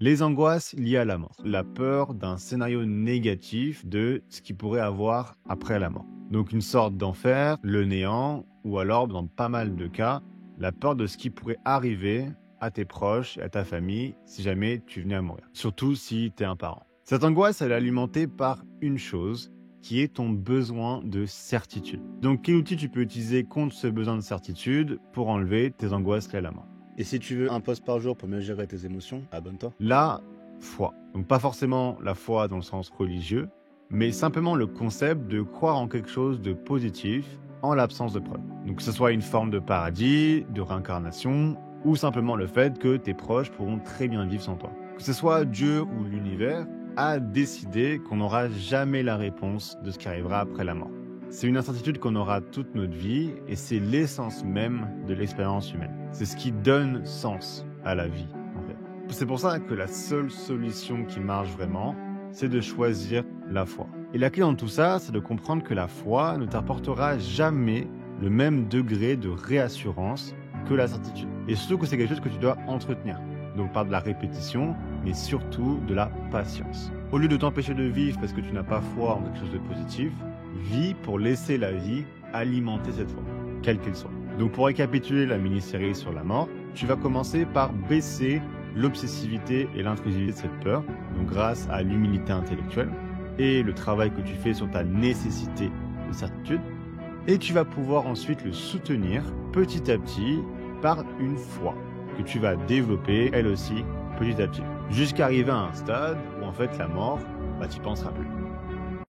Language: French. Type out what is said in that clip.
Les angoisses liées à la mort. La peur d'un scénario négatif de ce qui pourrait avoir après la mort. Donc une sorte d'enfer, le néant, ou alors, dans pas mal de cas, la peur de ce qui pourrait arriver à tes proches et à ta famille si jamais tu venais à mourir. Surtout si tu es un parent. Cette angoisse, elle est alimentée par une chose, qui est ton besoin de certitude. Donc quel outil tu peux utiliser contre ce besoin de certitude pour enlever tes angoisses liées à la mort? Et si tu veux un post par jour pour mieux gérer tes émotions, abonne-toi. La foi. Donc pas forcément la foi dans le sens religieux, mais simplement le concept de croire en quelque chose de positif en l'absence de preuves. Donc que ce soit une forme de paradis, de réincarnation, ou simplement le fait que tes proches pourront très bien vivre sans toi. Que ce soit Dieu ou l'univers a décidé qu'on n'aura jamais la réponse de ce qui arrivera après la mort. C'est une incertitude qu'on aura toute notre vie et c'est l'essence même de l'expérience humaine. C'est ce qui donne sens à la vie, en fait. C'est pour ça que la seule solution qui marche vraiment, c'est de choisir la foi. Et la clé dans tout ça, c'est de comprendre que la foi ne t'apportera jamais le même degré de réassurance que la certitude. Et surtout que c'est quelque chose que tu dois entretenir. Donc par de la répétition, mais surtout de la patience. Au lieu de t'empêcher de vivre parce que tu n'as pas foi en quelque chose de positif, vis pour laisser la vie alimenter cette foi, quelle qu'elle soit. Donc pour récapituler la mini-série sur la mort, tu vas commencer par baisser l'obsessivité et l'intrusivité de cette peur, donc grâce à l'humilité intellectuelle et le travail que tu fais sur ta nécessité de certitude. Et tu vas pouvoir ensuite le soutenir petit à petit par une foi que tu vas développer elle aussi petit à petit, jusqu'à arriver à un stade où en fait la mort, tu n'y penseras plus.